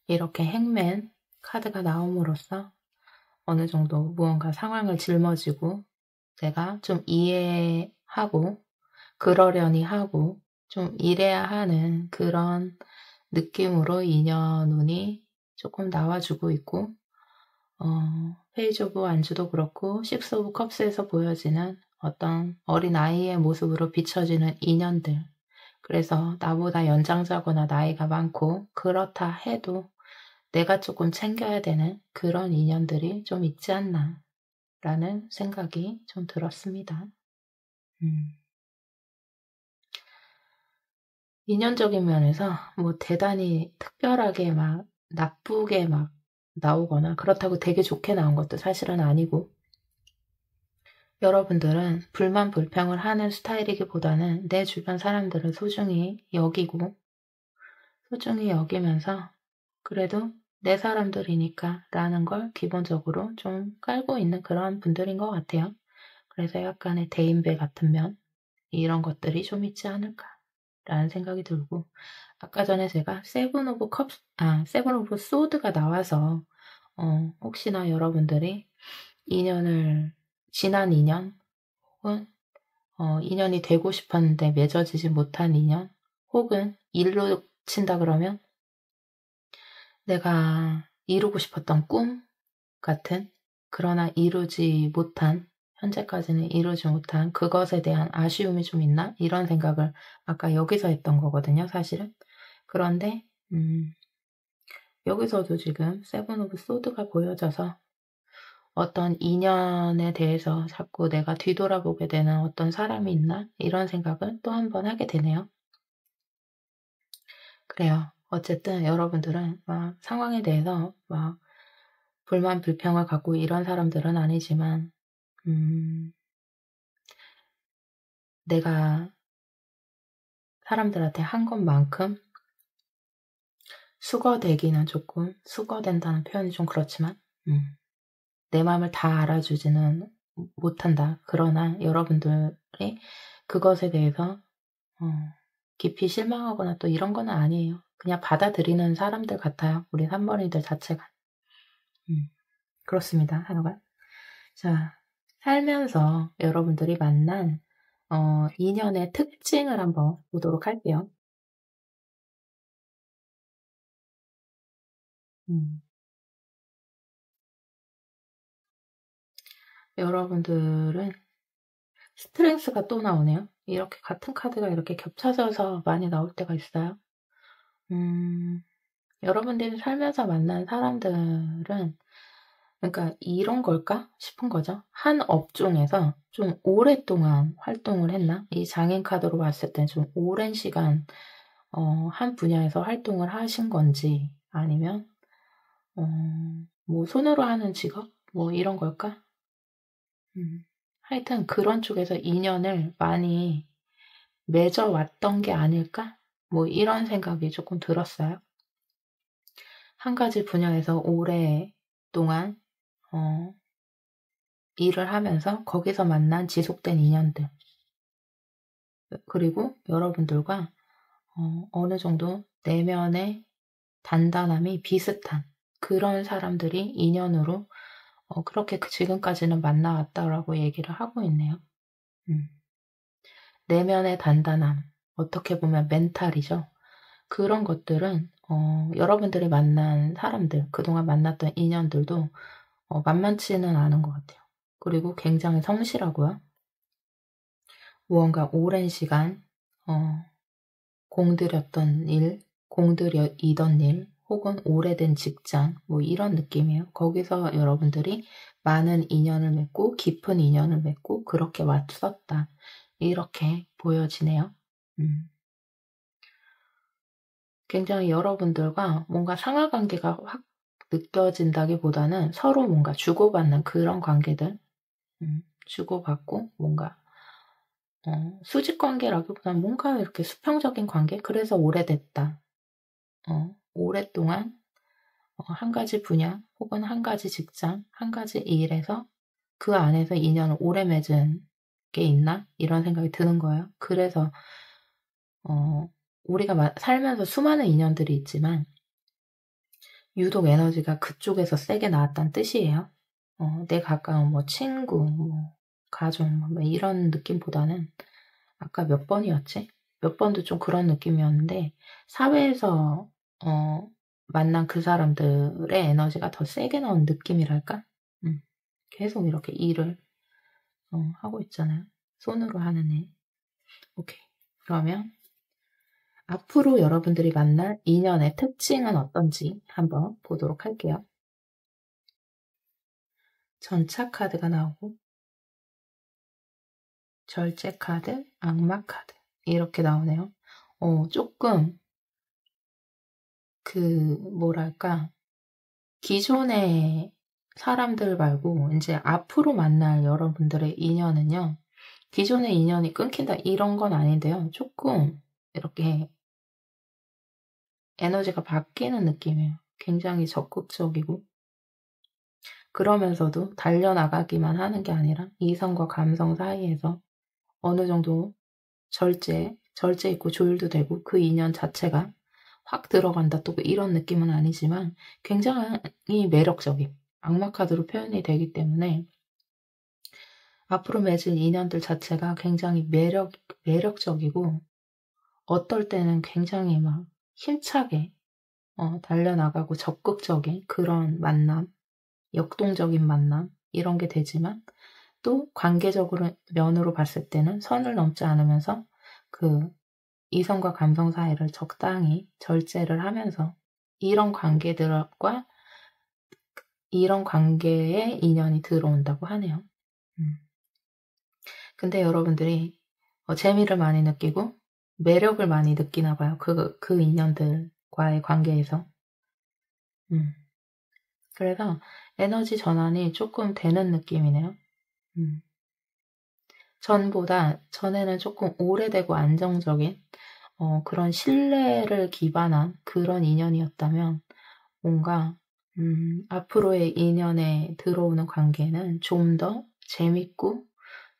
이렇게 행맨 카드가 나옴으로써 어느 정도 무언가 상황을 짊어지고 제가 좀 이해하고 그러려니 하고 좀 이래야 하는 그런 느낌으로 인연운이 조금 나와주고 있고, 페이지 오브 완주도 그렇고 식스 오브 컵스에서 보여지는 어떤 어린아이의 모습으로 비춰지는 인연들, 그래서 나보다 연장자거나 나이가 많고 그렇다 해도 내가 조금 챙겨야 되는 그런 인연들이 좀 있지 않나 라는 생각이 좀 들었습니다. 인연적인 면에서 뭐 대단히 특별하게 막 나쁘게 막 나오거나 그렇다고 되게 좋게 나온 것도 사실은 아니고, 여러분들은 불만 불평을 하는 스타일이기보다는 내 주변 사람들을 소중히 여기고 소중히 여기면서 그래도 내 사람들이니까 라는 걸 기본적으로 좀 깔고 있는 그런 분들인 것 같아요. 그래서 약간의 대인배 같은 면, 이런 것들이 좀 있지 않을까 라는 생각이 들고, 아까 전에 제가 세븐 오브 소드가 나와서 혹시나 여러분들이 지난 인연 혹은 인연이 되고 싶었는데 맺어지지 못한 인연, 혹은 일로 친다 그러면 내가 이루고 싶었던 꿈 같은, 그러나 현재까지는 이루지 못한 그것에 대한 아쉬움이 좀 있나? 이런 생각을 아까 여기서 했던 거거든요, 사실은. 그런데 여기서도 지금 세븐 오브 소드가 보여져서 어떤 인연에 대해서 자꾸 내가 뒤돌아보게 되는 어떤 사람이 있나? 이런 생각을 또 한 번 하게 되네요. 그래요. 어쨌든 여러분들은 막 상황에 대해서 막 불만 불평을 갖고 이런 사람들은 아니지만, 내가 사람들한테 한 것만큼 수거된다는 표현이 좀 그렇지만, 내 마음을 다 알아주지는 못한다. 그러나 여러분들이 그것에 대해서 깊이 실망하거나 또 이런 건 아니에요. 그냥 받아들이는 사람들 같아요. 우리 3번이들 자체가. 그렇습니다. 하여간. 자, 살면서 여러분들이 만난 인연의 특징을 한번 보도록 할게요. 여러분들은 스트렝스가 또 나오네요. 이렇게 같은 카드가 이렇게 겹쳐져서 많이 나올 때가 있어요. 여러분들이 살면서 만난 사람들은, 그러니까 이런 걸까 싶은 거죠. 한 업종에서 좀 오랫동안 활동을 했나? 이 장인 카드로 봤을 때 좀 오랜 시간 한 분야에서 활동을 하신 건지, 아니면 뭐 손으로 하는 직업? 뭐 이런 걸까? 하여튼 그런 쪽에서 인연을 많이 맺어왔던 게 아닐까? 뭐 이런 생각이 조금 들었어요. 한 가지 분야에서 오랫동안 일을 하면서 거기서 만난 지속된 인연들, 그리고 여러분들과 어느 정도 내면의 단단함이 비슷한 그런 사람들이 인연으로 그렇게 지금까지는 만나왔다라고 얘기를 하고 있네요. 내면의 단단함, 어떻게 보면 멘탈이죠. 그런 것들은 여러분들이 만난 사람들, 그동안 만났던 인연들도 만만치는 않은 것 같아요. 그리고 굉장히 성실하고요. 무언가 오랜 시간 공들이던 일, 혹은 오래된 직장, 뭐 이런 느낌이에요. 거기서 여러분들이 많은 인연을 맺고 깊은 인연을 맺고 그렇게 왔었다. 이렇게 보여지네요. 굉장히 여러분들과 뭔가 상하관계가 확 느껴진다기보다는 서로 뭔가 주고받는 그런 관계들, 주고받고 뭔가 수직관계라기보다는 뭔가 이렇게 수평적인 관계? 그래서 오래됐다. 오랫동안 한 가지 분야 혹은 한 가지 직장, 한 가지 일에서 그 안에서 인연을 오래 맺은 게 있나? 이런 생각이 드는 거예요. 그래서 우리가 살면서 수많은 인연들이 있지만 유독 에너지가 그쪽에서 세게 나왔다는 뜻이에요. 내 가까운 뭐 친구, 뭐 가족, 뭐 이런 느낌보다는 아까 몇 번이었지? 몇 번도 좀 그런 느낌이었는데 사회에서 만난 그 사람들의 에너지가 더 세게 나온 느낌이랄까? 계속 이렇게 일을 하고 있잖아요. 손으로 하는 일. 오케이. 그러면 앞으로 여러분들이 만날 인연의 특징은 어떤지 한번 보도록 할게요. 전차 카드가 나오고 절제 카드, 악마 카드 이렇게 나오네요. 조금 뭐랄까 기존의 사람들 말고 이제 앞으로 만날 여러분들의 인연은요. 기존의 인연이 끊긴다 이런 건 아닌데요. 조금 이렇게 에너지가 바뀌는 느낌이에요. 굉장히 적극적이고 그러면서도 달려나가기만 하는 게 아니라 이성과 감성 사이에서 어느 정도 절제 있고 조율도 되고 그 인연 자체가 확 들어간다 또 이런 느낌은 아니지만 굉장히 매력적인 악마 카드로 표현이 되기 때문에 앞으로 맺을 인연들 자체가 굉장히 매력적이고 어떨 때는 굉장히 막 힘차게 달려나가고 적극적인 그런 만남, 역동적인 만남 이런 게 되지만 또 관계적으로 면으로 봤을 때는 선을 넘지 않으면서 그 이성과 감성 사이를 적당히 절제를 하면서 이런 관계들과 이런 관계에 인연이 들어온다고 하네요. 근데 여러분들이 재미를 많이 느끼고 매력을 많이 느끼나 봐요. 그 인연들과의 관계에서. 그래서 에너지 전환이 조금 되는 느낌이네요. 전에는 조금 오래되고 안정적인 그런 신뢰를 기반한 그런 인연이었다면 뭔가 앞으로의 인연에 들어오는 관계는 좀 더 재밌고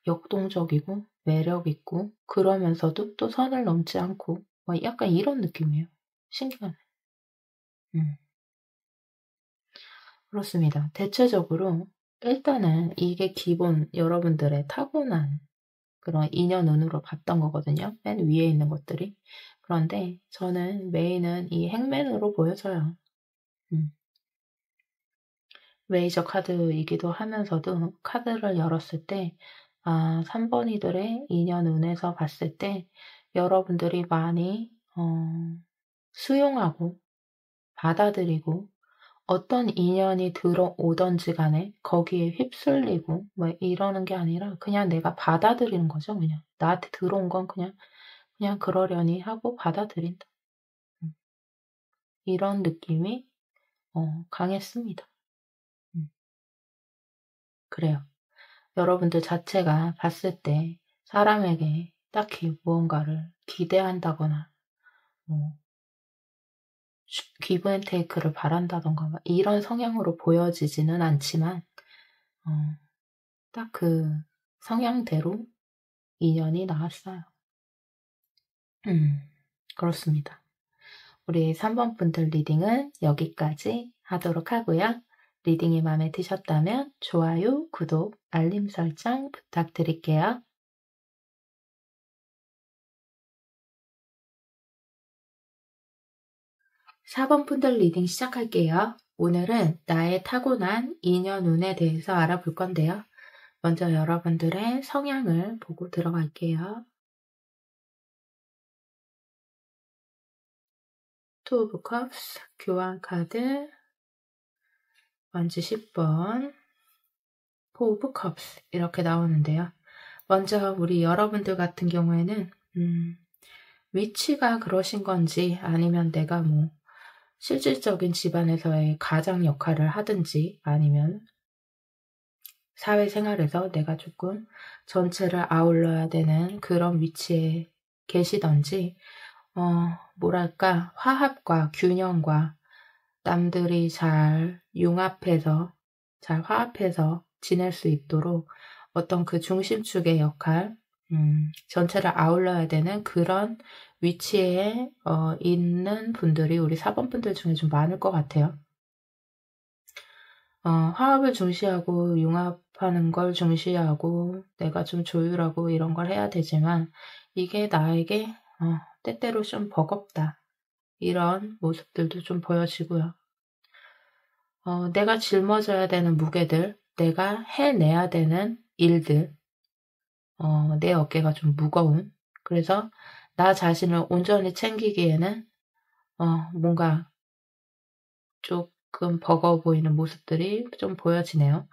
역동적이고 매력있고 그러면서도 또 선을 넘지 않고 약간 이런 느낌이에요. 신기하네. 그렇습니다. 대체적으로 일단은 이게 기본 여러분들의 타고난 그런 인연운으로 봤던 거거든요. 맨 위에 있는 것들이. 그런데 저는 메인은 이 행맨으로 보여져요. 메이저 카드이기도 하면서도 카드를 열었을 때 3번이들의 인연운에서 봤을 때 여러분들이 많이 수용하고 받아들이고 어떤 인연이 들어오던지 간에 거기에 휩쓸리고 이러는 게 아니라 그냥 내가 받아들이는 거죠. 그냥 나한테 들어온 건 그냥 그러려니 하고 받아들인다. 이런 느낌이 강했습니다. 그래요. 여러분들 자체가 봤을 때 사람에게 딱히 무언가를 기대한다거나 기브앤테이크를 바란다던가 이런 성향으로 보여지지는 않지만 딱 그 성향대로 인연이 나왔어요. 그렇습니다. 우리 3번 분들 리딩은 여기까지 하도록 하고요. 리딩이 마음에 드셨다면 좋아요, 구독, 알림 설정 부탁드릴게요. 4번 분들 리딩 시작할게요. 오늘은 나의 타고난 인연운에 대해서 알아볼 건데요. 먼저 여러분들의 성향을 보고 들어갈게요. 투 오브 컵스, 교환 카드, 먼지 10번, 포 오브 컵스 이렇게 나오는데요. 먼저 우리 여러분들 같은 경우에는 위치가 그러신 건지 아니면 내가 실질적인 집안에서의 가장 역할을 하든지 아니면 사회생활에서 내가 조금 전체를 아울러야 되는 그런 위치에 계시던지 뭐랄까 화합과 균형과 남들이 잘 융합해서 잘 화합해서 지낼 수 있도록 어떤 그 중심축의 역할 전체를 아울러야 되는 그런 위치에 있는 분들이 우리 4번 분들 중에 좀 많을 것 같아요. 화합을 중시하고 융합하는 걸 중시하고 내가 좀 조율하고 이런 걸 해야 되지만 이게 나에게 때때로 좀 버겁다. 이런 모습들도 좀 보여지고요. 내가 짊어져야 되는 무게들, 내가 해내야 되는 일들, 내 어깨가 좀 무거운, 그래서 나 자신을 온전히 챙기기에는 뭔가 조금 버거워 보이는 모습들이 좀 보여지네요.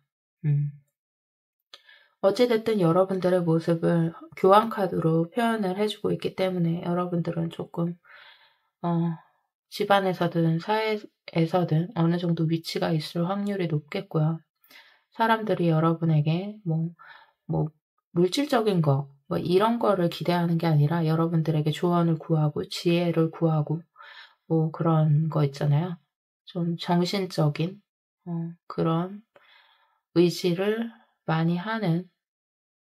어찌됐든 여러분들의 모습을 교환카드로 표현을 해주고 있기 때문에 여러분들은 조금 집안에서든 사회에서든 어느 정도 위치가 있을 확률이 높겠고요. 사람들이 여러분에게 뭐 물질적인 거, 뭐 이런 거를 기대하는 게 아니라 여러분들에게 조언을 구하고 지혜를 구하고 뭐 그런 거 있잖아요. 좀 정신적인 그런 의지를 많이 하는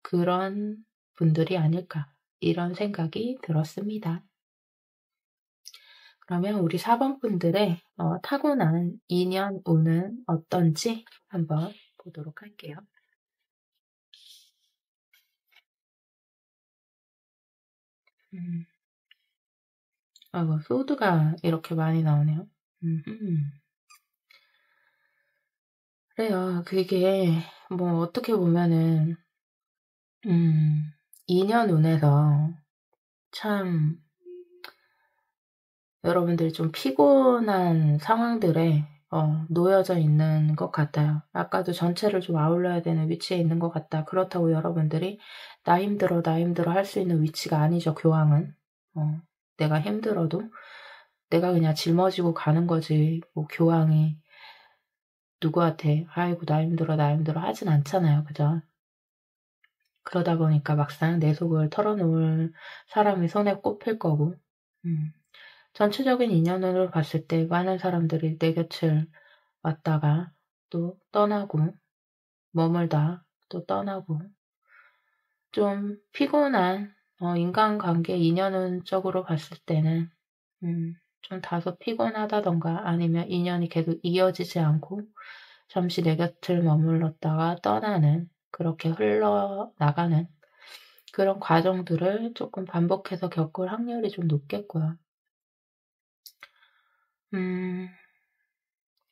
그런 분들이 아닐까 이런 생각이 들었습니다. 그러면 우리 4번 분들의 타고나는 인연 운은 어떤지 한번 보도록 할게요. 소드가 이렇게 많이 나오네요. 그래요. 그게 뭐 어떻게 보면은 인연 운에서 참 여러분들이 좀 피곤한 상황들에 놓여져 있는 것 같아요. 아까도 전체를 좀 아울러야 되는 위치에 있는 것 같다. 그렇다고 여러분들이 나 힘들어 할 수 있는 위치가 아니죠. 교황은. 내가 힘들어도 내가 그냥 짊어지고 가는 거지. 뭐 교황이 누구한테 아이고 나 힘들어 하진 않잖아요. 그죠? 그러다 보니까 막상 내 속을 털어놓을 사람이 손에 꼽힐 거고 전체적인 인연으로 봤을 때 많은 사람들이 내 곁을 왔다가 또 떠나고 머물다 또 떠나고 좀 피곤한 인간관계 인연적으로 봤을 때는 좀 다소 피곤하다던가 아니면 인연이 계속 이어지지 않고 잠시 내 곁을 머물렀다가 떠나는 그렇게 흘러나가는 그런 과정들을 조금 반복해서 겪을 확률이 좀 높겠고요.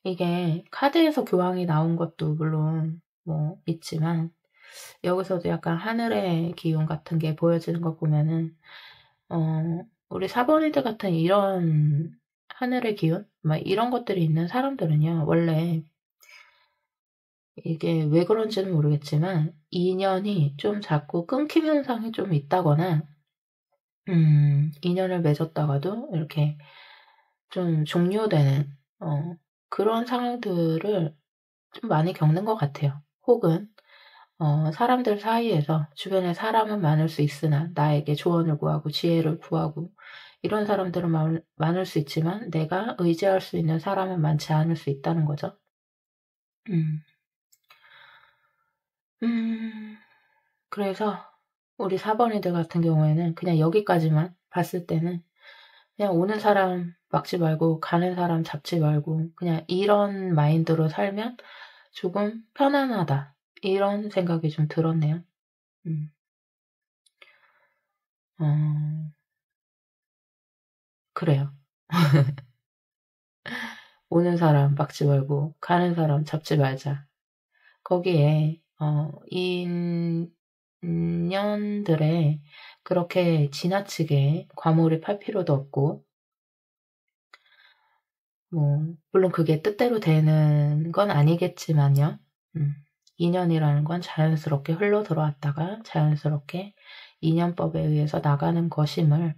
이게 카드에서 교황이 나온 것도 물론 뭐 있지만 여기서도 약간 하늘의 기운 같은 게 보여지는 거 보면은 우리 사번이들 같은 이런 하늘의 기운 막 이런 것들이 있는 사람들은요 원래 이게 왜 그런지는 모르겠지만 인연이 좀 자꾸 끊김 현상이 좀 있다거나 인연을 맺었다가도 이렇게 좀 종료되는 그런 상황들을 좀 많이 겪는 것 같아요. 혹은 사람들 사이에서 주변에 사람은 많을 수 있으나 나에게 조언을 구하고 지혜를 구하고 이런 사람들은 많을 수 있지만 내가 의지할 수 있는 사람은 많지 않을 수 있다는 거죠. 그래서 우리 4번이들 같은 경우에는 그냥 여기까지만 봤을 때는 그냥 오는 사람 막지 말고 가는 사람 잡지 말고 그냥 이런 마인드로 살면 조금 편안하다. 이런 생각이 좀 들었네요. 그래요. 오는 사람 막지 말고 가는 사람 잡지 말자. 거기에 인연들에 그렇게 지나치게 과몰입할 필요도 없고 뭐 물론 그게 뜻대로 되는 건 아니겠지만요. 인연이라는 건 자연스럽게 흘러 들어왔다가 자연스럽게 인연법에 의해서 나가는 것임을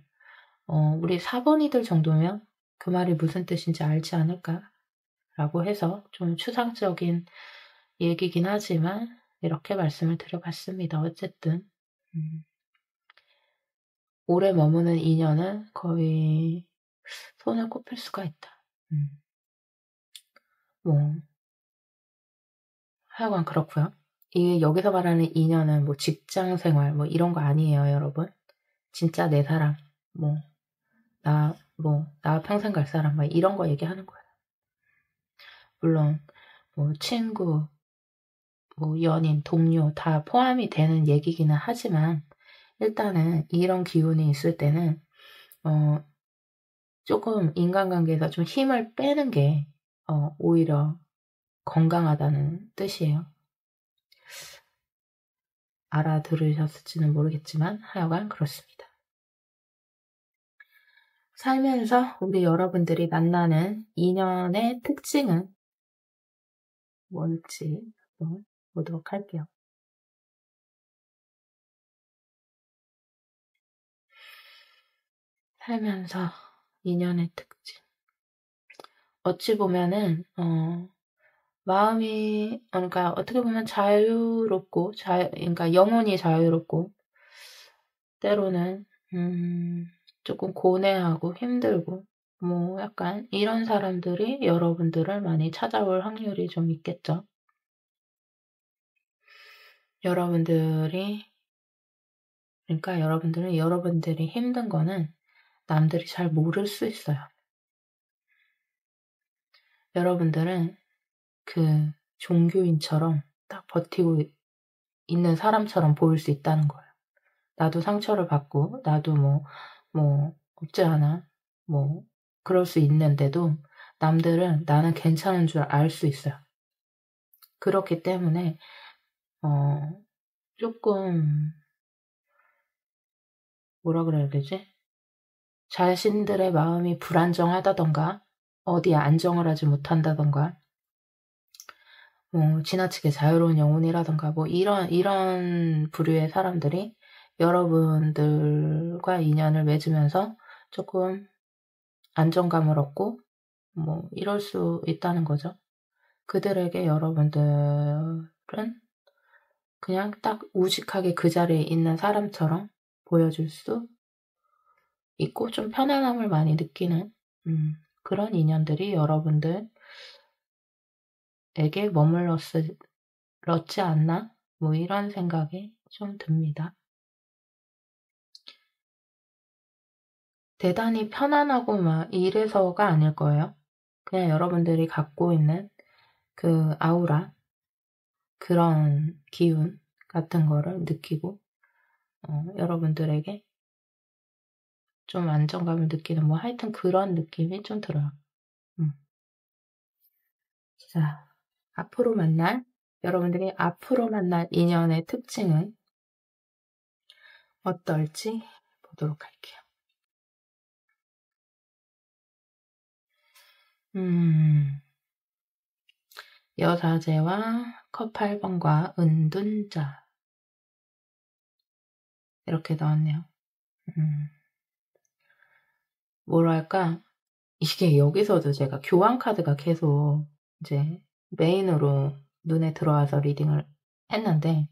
우리 4번이들 정도면 그 말이 무슨 뜻인지 알지 않을까라고 해서 좀 추상적인 얘기긴 하지만 이렇게 말씀을 드려봤습니다. 어쨌든 오래 머무는 인연은 거의 손을 꼽힐 수가 있다. 뭐 하여간 그렇고요. 이게 여기서 말하는 인연은 뭐 직장 생활 뭐 이런 거 아니에요, 여러분. 진짜 내 사람, 나 평생 갈 사람 막 이런 거 얘기하는 거예요. 물론 뭐 친구, 뭐 연인, 동료 다 포함이 되는 얘기기는 하지만 일단은 이런 기운이 있을 때는 조금 인간관계에서 좀 힘을 빼는 게 오히려 건강하다는 뜻이에요. 알아들으셨을지는 모르겠지만 하여간 그렇습니다. 살면서 우리 여러분들이 만나는 인연의 특징은 뭘지 한번 보도록 할게요. 살면서 인연의 특징. 어찌 보면은 마음이 그러니까 어떻게 보면 자유롭고 그러니까 영혼이 자유롭고 때로는 조금 고뇌하고 힘들고 뭐 약간 이런 사람들이 여러분들을 많이 찾아올 확률이 좀 있겠죠. 그러니까 여러분들은 여러분들이 힘든 거는 남들이 잘 모를 수 있어요. 여러분들은 그 종교인처럼 딱 버티고 있는 사람처럼 보일 수 있다는 거예요. 나도 상처를 받고 나도 없지 않아 그럴 수 있는데도 남들은 나는 괜찮은 줄 알 수 있어요. 그렇기 때문에 조금 뭐라 그래야 되지? 자신들의 마음이 불안정하다던가 어디에 안정을 하지 못한다던가 지나치게 자유로운 영혼이라던가 이런 부류의 사람들이 여러분들과 인연을 맺으면서 조금 안정감을 얻고 이럴 수 있다는 거죠. 그들에게 여러분들은 그냥 딱 우직하게 그 자리에 있는 사람처럼 보여줄 수 있고 좀 편안함을 많이 느끼는 그런 인연들이 여러분들에게 머물렀지 않나? 이런 생각이 좀 듭니다. 대단히 편안하고 이래서가 아닐 거예요. 그냥 여러분들이 갖고 있는 그 아우라, 그런 기운 같은 거를 느끼고 여러분들에게 좀 안정감을 느끼는 하여튼 그런 느낌이 좀 들어요. 자, 여러분들이 앞으로 만날 인연의 특징은 어떨지 보도록 할게요. 여사제와 컵 8번과 은둔자 이렇게 나왔네요. 뭐랄까 이게 여기서도 제가 교환 카드가 계속 이제 메인으로 눈에 들어와서 리딩을 했는데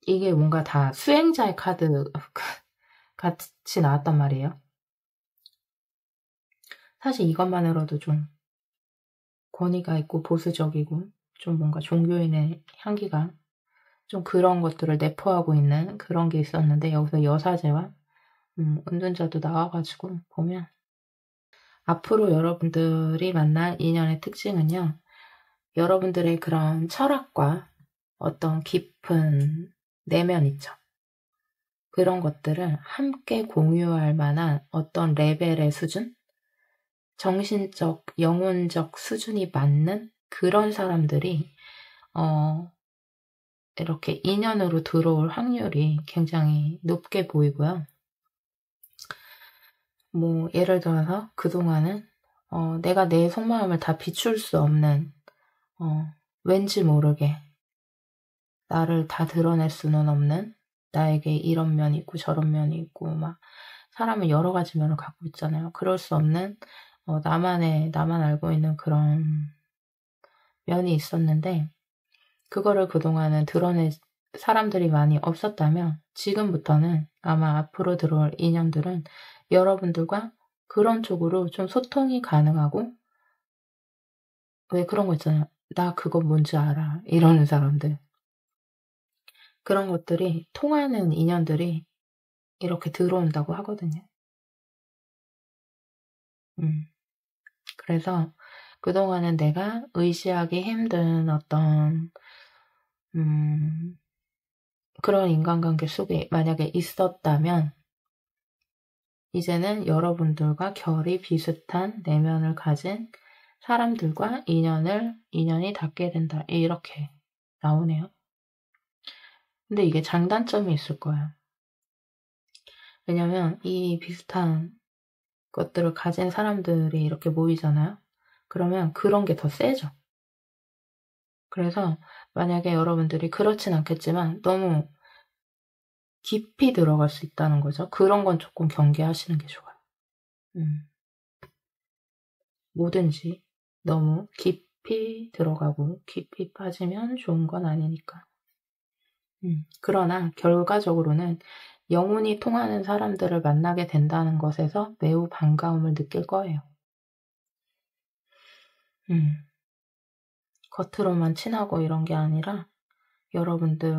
이게 뭔가 다 수행자의 카드 같이 나왔단 말이에요. 사실 이것만으로도 좀 권위가 있고 보수적이고 좀 뭔가 종교인의 향기가 좀 그런 것들을 내포하고 있는 그런 게 있었는데 여기서 여사제와 은둔자도 나와가지고 보면 앞으로 여러분들이 만날 인연의 특징은요. 여러분들의 그런 철학과 어떤 깊은 내면 있죠. 그런 것들을 함께 공유할 만한 어떤 레벨의 수준? 정신적, 영혼적 수준이 맞는 그런 사람들이 이렇게 인연으로 들어올 확률이 굉장히 높게 보이고요. 예를 들어서 그동안은 내가 내 속마음을 다 비출 수 없는 왠지 모르게 나를 다 드러낼 수는 없는 나에게 이런 면이 있고 저런 면이 있고 사람은 여러 가지 면을 갖고 있잖아요. 그럴 수 없는 나만 알고 있는 그런 면이 있었는데 그거를 그동안은 드러낼 사람들이 많이 없었다면 지금부터는 아마 앞으로 들어올 인연들은 여러분들과 그런 쪽으로 좀 소통이 가능하고 왜 그런 거 있잖아요. 나 그거 뭔지 알아. 이러는 사람들. 그런 것들이 통하는 인연들이 이렇게 들어온다고 하거든요. 그래서 그동안은 내가 의지하기 힘든 어떤 그런 인간관계 속에 만약에 있었다면 이제는 여러분들과 결이 비슷한 내면을 가진 사람들과 인연이 닿게 된다. 이렇게 나오네요. 근데 이게 장단점이 있을 거예요. 왜냐면 이 비슷한 것들을 가진 사람들이 이렇게 모이잖아요. 그러면 그런 게 더 세죠. 그래서 만약에 여러분들이 그렇진 않겠지만 너무 깊이 들어갈 수 있다는 거죠. 그런 건 조금 경계하시는 게 좋아요. 뭐든지 너무 깊이 들어가고 깊이 빠지면 좋은 건 아니니까. 그러나 결과적으로는 영혼이 통하는 사람들을 만나게 된다는 것에서 매우 반가움을 느낄 거예요. 겉으로만 친하고 이런 게 아니라 여러분들이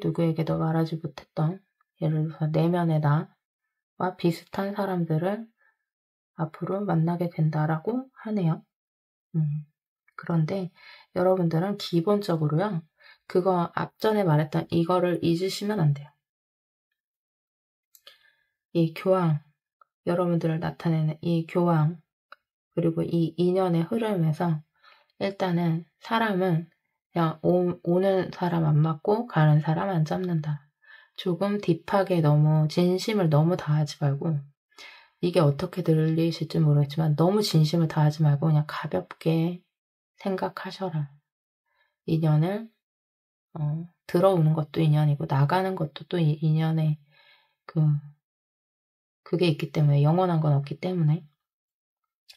누구에게도 말하지 못했던, 예를 들어서 내면의 나와 비슷한 사람들을 앞으로 만나게 된다라고 하네요. 그런데 여러분들은 기본적으로요, 그거 앞전에 말했던 이거를 잊으시면 안 돼요. 이 교황, 여러분들을 나타내는 이 교황, 그리고 이 인연의 흐름에서 일단은 사람은 그냥 오는 사람 안 맞고 가는 사람 안 잡는다. 조금 딥하게 너무 진심을 너무 다하지 말고, 이게 어떻게 들리실지 모르겠지만 너무 진심을 다하지 말고 그냥 가볍게 생각하셔라. 인연을 들어오는 것도 인연이고 나가는 것도 또 인연의 그게 있기 때문에, 영원한 건 없기 때문에.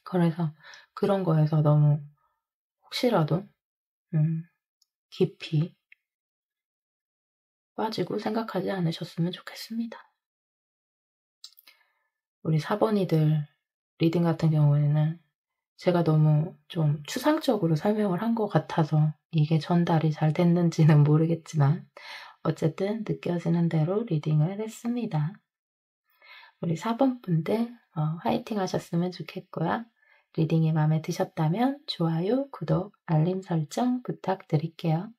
그래서 그런 거에서 너무 혹시라도 깊이 빠지고 생각하지 않으셨으면 좋겠습니다. 우리 4번이들 리딩 같은 경우에는 제가 너무 좀 추상적으로 설명을 한 것 같아서 이게 전달이 잘 됐는지는 모르겠지만 어쨌든 느껴지는 대로 리딩을 했습니다. 우리 4번 분들 화이팅 하셨으면 좋겠고요. 리딩이 마음에 드셨다면 좋아요, 구독, 알림 설정 부탁드릴게요.